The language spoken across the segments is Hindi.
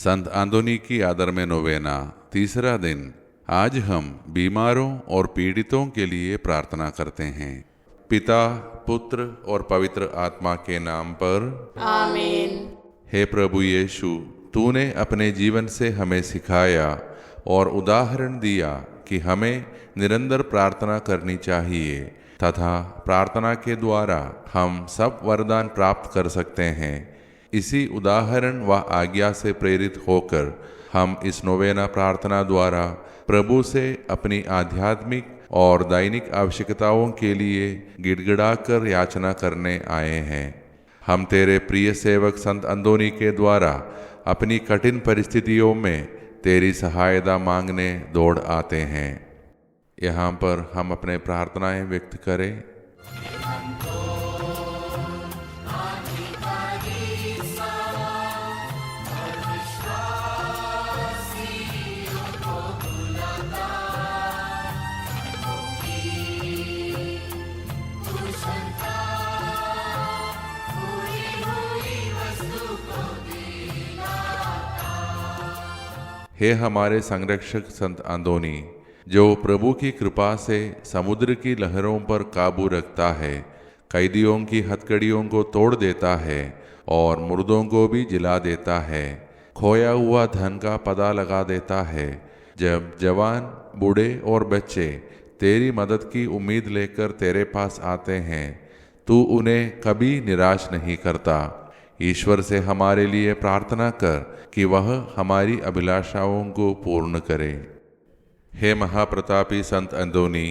संत आंदोनी की आदर में नोवेना, तीसरा दिन। आज हम बीमारों और पीड़ितों के लिए प्रार्थना करते हैं। पिता, पुत्र और पवित्र आत्मा के नाम पर आमीन। हे प्रभु यीशु, तूने अपने जीवन से हमें सिखाया और उदाहरण दिया कि हमें निरंतर प्रार्थना करनी चाहिए तथा प्रार्थना के द्वारा हम सब वरदान प्राप्त कर सकते हैं। इसी उदाहरण व आज्ञा से प्रेरित होकर हम इस नोवेना प्रार्थना द्वारा प्रभु से अपनी आध्यात्मिक और दैनिक आवश्यकताओं के लिए गिड़गिड़ाकर याचना करने आए हैं। हम तेरे प्रिय सेवक संत अंदोनी के द्वारा अपनी कठिन परिस्थितियों में तेरी सहायता मांगने दौड़ आते हैं। यहाँ पर हम अपने प्रार्थनाएं व्यक्त करें। हे हमारे संरक्षक संत अंदोनी, जो प्रभु की कृपा से समुद्र की लहरों पर काबू रखता है, कैदियों की हथकड़ियों को तोड़ देता है और मुर्दों को भी जिला देता है, खोया हुआ धन का पता लगा देता है। जब जवान, बूढ़े और बच्चे तेरी मदद की उम्मीद लेकर तेरे पास आते हैं, तू उन्हें कभी निराश नहीं करता। ईश्वर से हमारे लिए प्रार्थना कर कि वह हमारी अभिलाषाओं को पूर्ण करे। हे महाप्रतापी संत अंदोनी,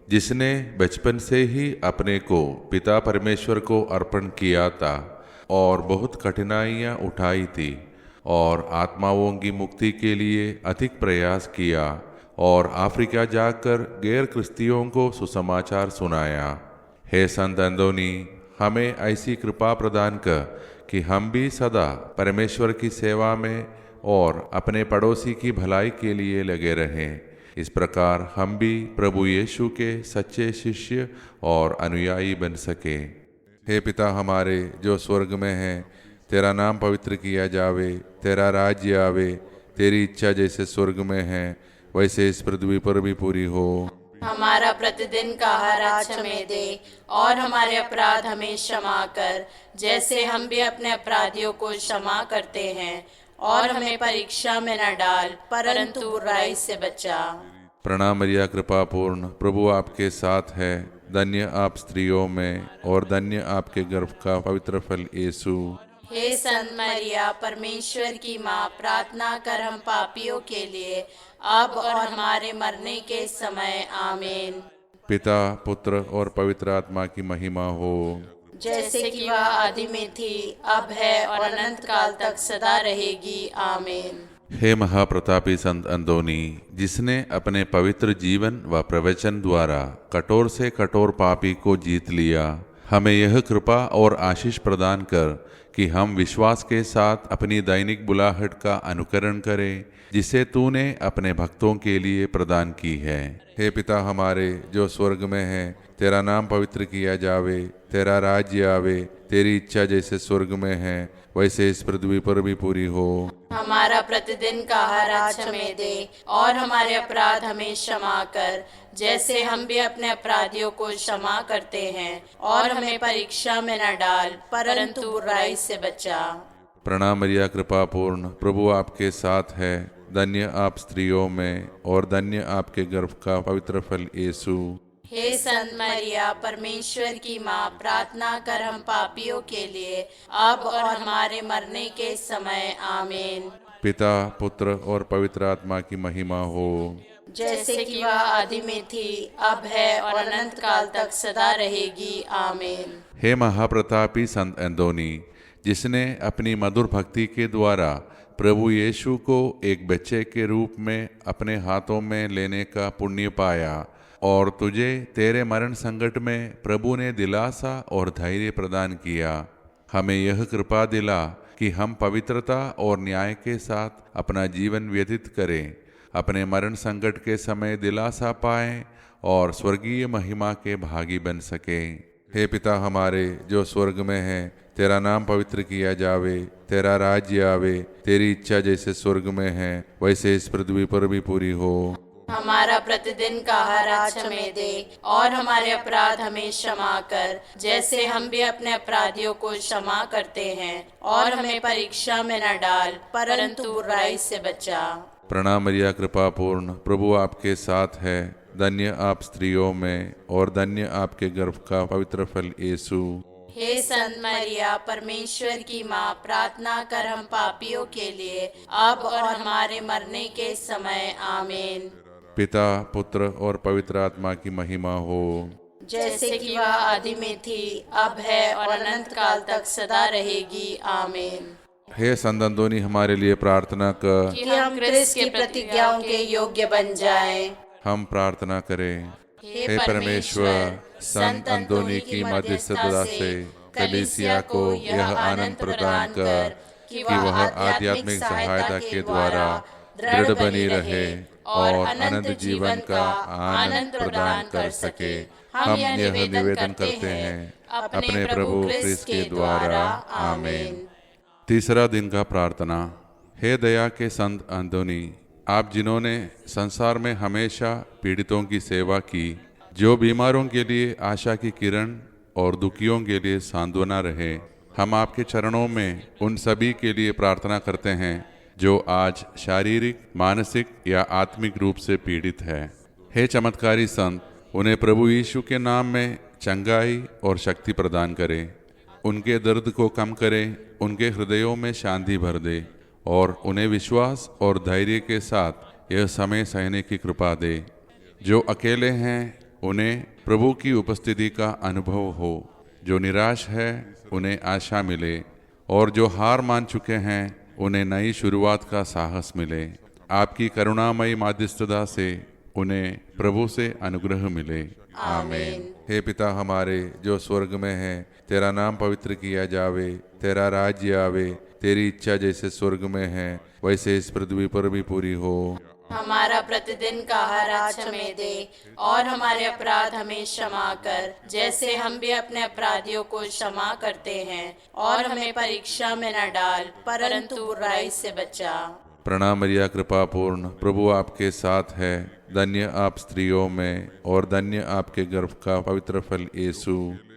जिसने बचपन से ही अपने को पिता परमेश्वर को अर्पण किया था और बहुत कठिनाइयाँ उठाई थी और आत्माओं की मुक्ति के लिए अधिक प्रयास किया और अफ्रीका जाकर गैर क्रिस्तियों को सुसमाचार सुनाया, हे संत अंदोनी, हमें ऐसी कृपा प्रदान कर कि हम भी सदा परमेश्वर की सेवा में और अपने पड़ोसी की भलाई के लिए लगे रहें। इस प्रकार हम भी प्रभु यीशु के सच्चे शिष्य और अनुयायी बन सके। हे पिता हमारे जो स्वर्ग में है, तेरा नाम पवित्र किया जावे, तेरा राज्य आवे, तेरी इच्छा जैसे स्वर्ग में है वैसे इस पृथ्वी पर भी पूरी हो। हमारा प्रतिदिन का आहार आज हमें दे और हमारे अपराध हमें क्षमा कर, जैसे हम भी अपने अपराधियों को क्षमा करते हैं, और हमें परीक्षा में न डाल परंतु बुराई से बचा। प्रणाम मरिया, कृपा पूर्ण, प्रभु आपके साथ है। धन्य आप स्त्रियों में और धन्य आपके गर्भ का पवित्र फल यीशु। हे संत मरिया, परमेश्वर की माँ, प्रार्थना कर हम पापियों के लिए अब और हमारे मरने के समय। आमीन। पिता, पुत्र और पवित्र आत्मा की महिमा हो, जैसे कि वह आदि में थी, अब है और अनंत काल तक सदा रहेगी। आमीन। हे महाप्रतापी संत अंदोनी, जिसने अपने पवित्र जीवन व प्रवचन द्वारा कठोर से कठोर पापी को जीत लिया, हमें यह कृपा और आशीष प्रदान कर कि हम विश्वास के साथ अपनी दैनिक बुलाहट का अनुकरण करें, जिसे तूने अपने भक्तों के लिए प्रदान की है। हे पिता हमारे जो स्वर्ग में है, तेरा नाम पवित्र किया जावे, तेरा राज्य आवे, तेरी इच्छा जैसे स्वर्ग में है वैसे इस पृथ्वी पर भी पूरी हो। हमारा प्रतिदिन का आहार आज हमें दे और हमारे अपराध हमें क्षमा कर, जैसे हम भी अपने अपराधियों को क्षमा करते हैं, और हमें परीक्षा में न डाल परंतु बुराई से बचा। प्रणाम मरिया, कृपा पूर्ण, प्रभु आपके साथ है। धन्य आप स्त्रियों में और धन्य आपके गर्भ का पवित्र फल यीशु। हे संत मरिया, परमेश्वर की माँ, प्रार्थना कर हम पापियों के लिए अब और हमारे मरने के समय। आमीन। पिता, पुत्र और पवित्र आत्मा की महिमा हो, जैसे कि वह आदि में थी, अब है और अनंत काल तक सदा रहेगी। आमीन। हे महाप्रतापी संत अंदोनी, जिसने अपनी मधुर भक्ति के द्वारा प्रभु यीशु को एक बच्चे के रूप में अपने हाथों में लेने का पुण्य पाया और तुझे तेरे मरण संकट में प्रभु ने दिलासा और धैर्य प्रदान किया, हमें यह कृपा दिला कि हम पवित्रता और न्याय के साथ अपना जीवन व्यतीत करें, अपने मरण संकट के समय दिलासा पाएं और स्वर्गीय महिमा के भागी बन सकें। हे पिता हमारे जो स्वर्ग में है, तेरा नाम पवित्र किया जावे, तेरा राज्य आवे, तेरी इच्छा जैसे स्वर्ग में है वैसे इस पृथ्वी पर भी पूरी हो। हमारा प्रतिदिन का आहार आज हमें दे, और हमारे अपराध हमें क्षमा कर, जैसे हम भी अपने अपराधियों को क्षमा करते हैं, और हमें परीक्षा में न डाल, परंतु बुराई से बचा। प्रणाम मरिया, कृपा पूर्ण, प्रभु आपके साथ है। धन्य आप स्त्रियों में और धन्य आपके गर्भ का पवित्र फल यीशु। हे संत मरिया, परमेश्वर की माँ, प्रार्थना कर हम पापियों के लिए, अब और हमारे मरने के समय। आमीन। पिता, पुत्र और पवित्र आत्मा की महिमा हो, जैसे कि वह आदि में थी, अब है और अनंत काल तक सदा रहेगी। आमीन। हे संत अंतोनी, हमारे लिए प्रार्थना कर कि हम क्रिस्त की प्रतिज्ञाओं के योग्य बन जाएं। हम प्रार्थना करें। हे परमेश्वर, संत अंतोनी की मध्यस्थता से कलीसिया को यह आनंद प्रदान कर कि वह आध्यात्मिक सहायता के द्वारा दृढ़ बनी रहे और अनंत जीवन का आनंद प्रदान कर सके। हम यह निवेदन करते हैं अपने प्रभु क्रिस्त के द्वारा। आमीन। तीसरा दिन का प्रार्थना। हे दया के संत अंतोनी, आप जिन्होंने संसार में हमेशा पीड़ितों की सेवा की, जो बीमारों के लिए आशा की किरण और दुखियों के लिए सांत्वना रहे, हम आपके चरणों में उन सभी के लिए प्रार्थना करते हैं जो आज शारीरिक, मानसिक या आत्मिक रूप से पीड़ित है। हे चमत्कारी संत, उन्हें प्रभु यीशु के नाम में चंगाई और शक्ति प्रदान करें, उनके दर्द को कम करें, उनके हृदयों में शांति भर दे और उन्हें विश्वास और धैर्य के साथ यह समय सहने की कृपा दे। जो अकेले हैं उन्हें प्रभु की उपस्थिति का अनुभव हो, जो निराश है उन्हें आशा मिले, और जो हार मान चुके हैं उन्हें नई शुरुआत का साहस मिले। आपकी करुणामयी मध्यस्थता से उन्हें प्रभु से अनुग्रह मिले। आमीन। हे पिता हमारे जो स्वर्ग में है, तेरा नाम पवित्र किया जावे, तेरा राज्य आवे, तेरी इच्छा जैसे स्वर्ग में है वैसे इस पृथ्वी पर भी पूरी हो। हमारा प्रतिदिन का आहार आज हमें दे, और हमारे अपराध हमें क्षमा कर, जैसे हम भी अपने अपराधियों को क्षमा करते हैं, और हमें परीक्षा में न डाल, परंतु बुराई से बचा। प्रणाम मरिया, कृपा पूर्ण, प्रभु आपके साथ है। धन्य आप स्त्रियों में और धन्य आपके गर्भ का पवित्र फल यीशु।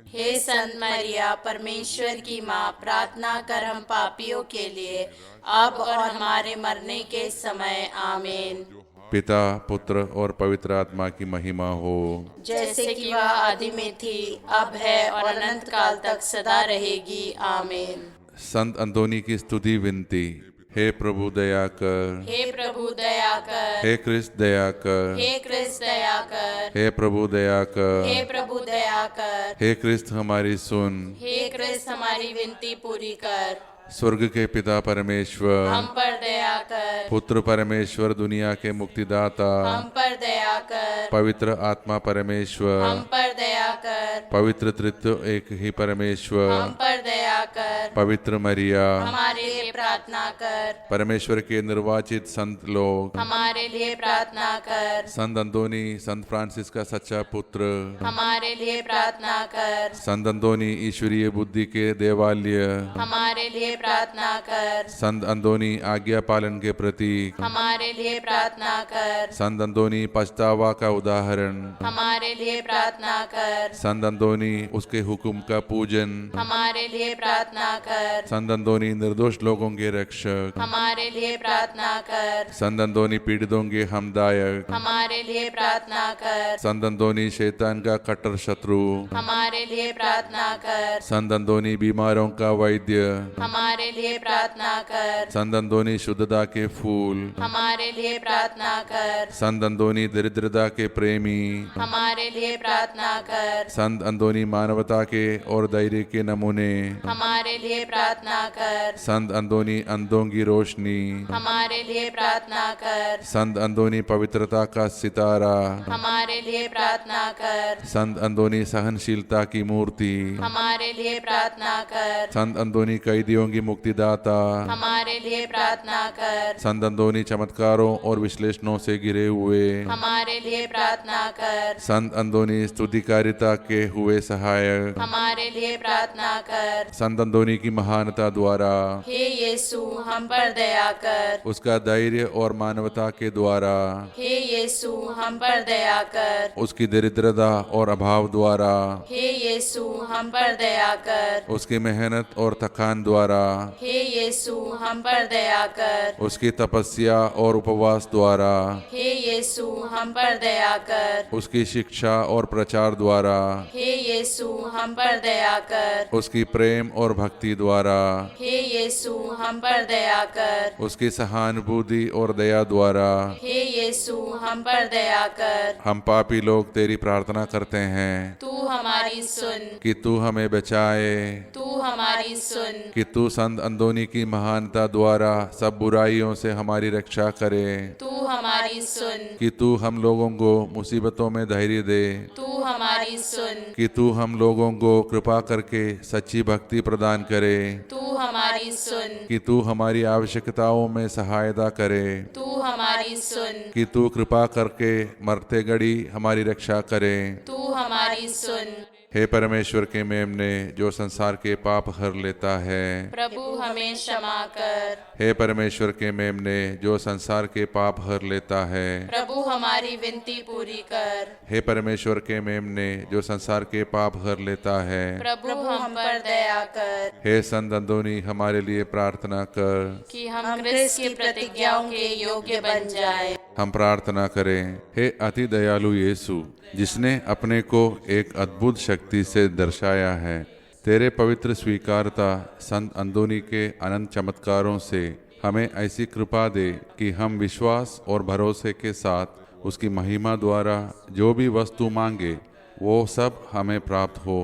हे संत मरिया, परमेश्वर की माँ, प्रार्थना कर हम पापियों के लिए, अब और हमारे मरने के समय। आमीन। पिता, पुत्र और पवित्र आत्मा की महिमा हो, जैसे कि वह आदि में थी, अब है और अनंत काल तक सदा रहेगी। आमीन। संत अंतोनी की स्तुति विनती। हे प्रभु दया कर, हे प्रभु दया कर, हे क्रिस्त दया कर, हे क्रिस्त दया कर, हे प्रभु दया कर, हे प्रभु दया कर, हे क्रिस्त हमारी सुन। हे क्रिस्त हमारी विनती पूरी कर। स्वर्ग के पिता परमेश्वर, हम पर दया कर। पुत्र परमेश्वर, दुनिया के मुक्तिदाता, हम पर दया कर। पवित्र आत्मा परमेश्वर, हम पर दया कर। पवित्र तृत्व एक ही परमेश्वर, हम पर दया कर। पवित्र मरिया, हमारे लिए प्रार्थना कर। परमेश्वर के निर्वाचित संत लोग, हमारे लिए प्रार्थना कर। संत अंतोनी, संत फ्रांसिस का सच्चा पुत्र, हमारे लिए प्रार्थना कर। संत अंतोनी ईश्वरीय बुद्धि के देवालय, हमारे लिए प्रार्थना कर। संत अंतोनी आज्ञा पालन के प्रतीक, हमारे लिए प्रार्थना कर। संत अंतोनी पछतावा का उदाहरण, हमारे लिए प्रार्थना कर। संत अंतोनी उसके हुक्म का पूजन, हमारे लिए प्रार्थना कर। संत अंतोनी निर्दोष लोगों के रक्षक, हमारे लिए प्रार्थना कर। संत अंतोनी पीड़ितों के हमदायक, हमारे लिए प्रार्थना कर। संत अंतोनी शैतान का कट्टर शत्रु, हमारे लिए प्रार्थना कर। संत अंतोनी बीमारों का वैद्य, हमारे लिए प्रार्थना कर। संत अंतोनी शुद्धता के फूल, हमारे लिए प्रार्थना कर। संत अंतोनी दरिद्रता के प्रेमी, हमारे लिए प्रार्थना कर। संत अंतोनी मानवता के और धैर्य के नमूने, हमारे लिए प्रार्थना कर। संत अंतोनी अंधों की रोशनी, हमारे लिए प्रार्थना कर। संत अंतोनी पवित्रता का सितारा, हमारे लिए प्रार्थना कर। संत अंतोनी सहनशीलता की मूर्ति, हमारे लिए प्रार्थना कर। संत अंतोनी कैदियों की मुक्तिदाता, हमारे लिए प्रार्थना कर। संत अंतोनी चमत्कारों और विश्लेषणों से घिरे हुए, हमारे लिए प्रार्थना कर। संत अंतोनी स्तुतिकारिता के हुए सहायक, हमारे लिए प्रार्थना कर। संत संत अंदोनी की महानता द्वारा, हे यीशु हम पर दया कर। उसका धैर्य और मानवता के द्वारा, हे यीशु हम पर दया कर। उसकी दरिद्रता और अभाव द्वारा, हे यीशु हम पर दया कर। उसकी मेहनत और थकान द्वारा, हे यीशु हम पर दया कर। उसकी तपस्या और उपवास द्वारा, हे यीशु हम पर दया कर। उसकी शिक्षा और प्रचार द्वारा, हे यीशु हम पर दया कर। उसकी प्रेम और भक्ति द्वारा, हे यीशु हम पर दया कर। उसकी सहानुभूति और दया द्वारा, हे यीशु हम पर दया कर। हम पापी लोग तेरी प्रार्थना करते हैं तू हमारी सुन, कि तू हमें बचाए, तू हमारी सुन। कि तू संत अंदोनी की महानता द्वारा सब बुराइयों से हमारी रक्षा करे, तू हमारी सुन, कि तू हम लोगों को मुसीबतों में धैर्य दे, तू हमारी सुन। कि तू हम लोगों को कृपा करके सच्ची भक्ति प्रदान करे, तू हमारी सुन, कि तू हमारी आवश्यकताओं में सहायता करे, तू हमारी सुन। कि तू कृपा करके मरते घड़ी हमारी रक्षा करे। तू हमारी सुन। हे परमेश्वर के मेमने जो संसार के पाप हर लेता है, प्रभु हमें क्षमा कर। हे परमेश्वर के मेमने जो संसार के पाप हर लेता है, प्रभु हमारी विनती पूरी कर। हे परमेश्वर के मेमने जो संसार के पाप हर लेता है, प्रभु हम पर दया कर। हे संत अंदोनी हमारे लिए प्रार्थना कर। कि हम क्रिस्त की प्रतिज्ञाओं के योग्य बन जाए। हम प्रार्थना करें। हे अति दयालु यीशु, जिसने अपने को एक अद्भुत शक्ति से दर्शाया है, तेरे पवित्र स्वीकारता संत अंदोनी के अनंत चमत्कारों से हमें ऐसी कृपा दे कि हम विश्वास और भरोसे के साथ उसकी महिमा द्वारा जो भी वस्तु मांगे वो सब हमें प्राप्त हो।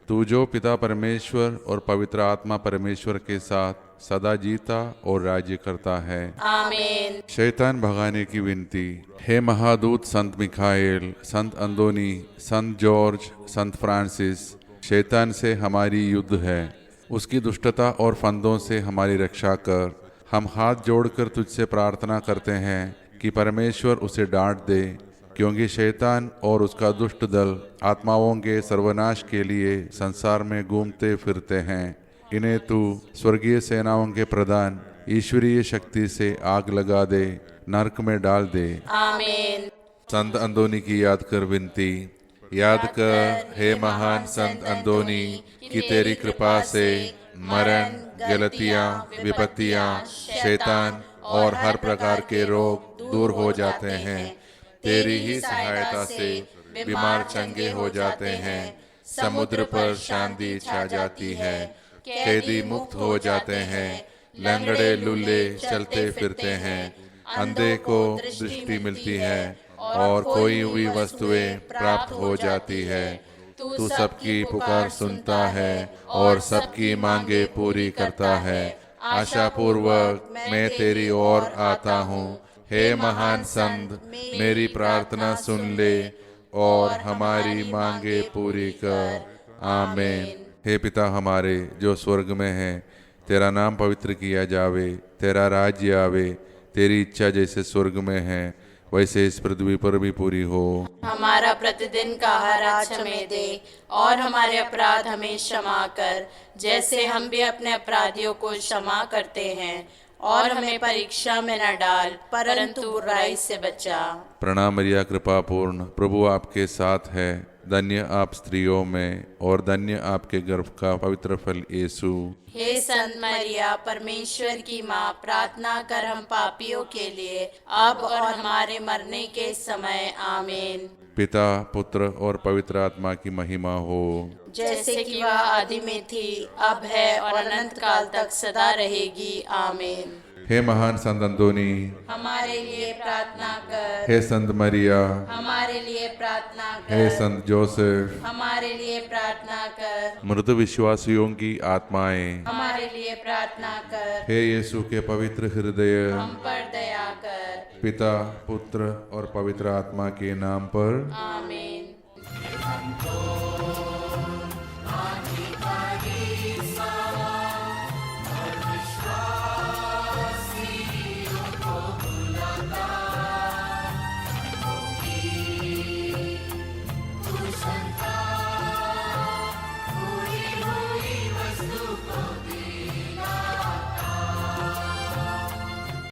तू जो पिता परमेश्वर और पवित्र आत्मा परमेश्वर के साथ सदा जीता और राज्य करता है। आमीन। शैतान भगाने की विनती। हे महादूत संत मिखाएल, संत अंदोनी, संत जॉर्ज, संत फ्रांसिस, शैतान से हमारी युद्ध है, उसकी दुष्टता और फंदों से हमारी रक्षा कर। हम हाथ जोड़कर तुझसे प्रार्थना करते हैं कि परमेश्वर उसे डांट दे, क्योंकि शैतान और उसका दुष्ट दल आत्माओं के सर्वनाश के लिए संसार में घूमते फिरते हैं। इन्हें तू स्वर्गीय सेनाओं के प्रधान ईश्वरीय शक्ति से आग लगा दे, नरक में डाल दे। आमीन। संत अंदोनी की याद कर विनती। याद कर हे महान संत अंदोनी कि तेरी कृपा से मरण, गलतियां, विपत्तियां, शैतान और हर प्रकार के रोग दूर हो जाते हैं। तेरी ही सहायता से बीमार चंगे हो जाते हैं, समुद्र पर शांति छा जाती है, कैदी मुक्त हो जाते हैं, लंगड़े लुल्ले चलते फिरते हैं, अंधे को दृष्टि मिलती है और खोई हुई वस्तुएं प्राप्त हो जाती है। तू सबकी पुकार सुनता है और सबकी मांगे पूरी करता है। आशा पूर्वक मैं तेरी ओर आता हूँ। हे महान संत, मेरी प्रार्थना सुन ले और हमारी मांगे पूरी कर। आमीन। हे पिता हमारे जो स्वर्ग में है, तेरा नाम पवित्र किया जावे, तेरा राज्य आवे, तेरी इच्छा जैसे स्वर्ग में है वैसे इस पृथ्वी पर भी पूरी हो। हमारा प्रतिदिन का आहार आज हमें दे और हमारे अपराध हमें क्षमा कर, जैसे हम भी अपने अपराधियों को क्षमा करते हैं, और हमें परीक्षा में न डाल परंतु बुराई से बचा। प्रणाम मरिया कृपा पूर्ण, प्रभु आपके साथ है, धन्य आप स्त्रियों में और धन्य आपके गर्भ का पवित्र फल यीशु। हे संत मरिया परमेश्वर की माँ, प्रार्थना कर हम पापियों के लिए अब और हमारे मरने के समय। आमीन। पिता, पुत्र और पवित्र आत्मा की महिमा हो, जैसे कि वह आदि में थी, अब है और अनंत काल तक सदा रहेगी। आमीन। हे महान संत अंदोनी, हमारे लिए प्रार्थना कर। हे संत मरिया, हमारे लिए प्रार्थना कर। हे संत जोसेफ, हमारे लिए प्रार्थना कर। मृत विश्वासियों की आत्माएं, हमारे लिए प्रार्थना कर। हे यीशु के पवित्र हृदय, हम पर दया कर। पिता, पुत्र और पवित्र आत्मा के नाम पर। आमीन।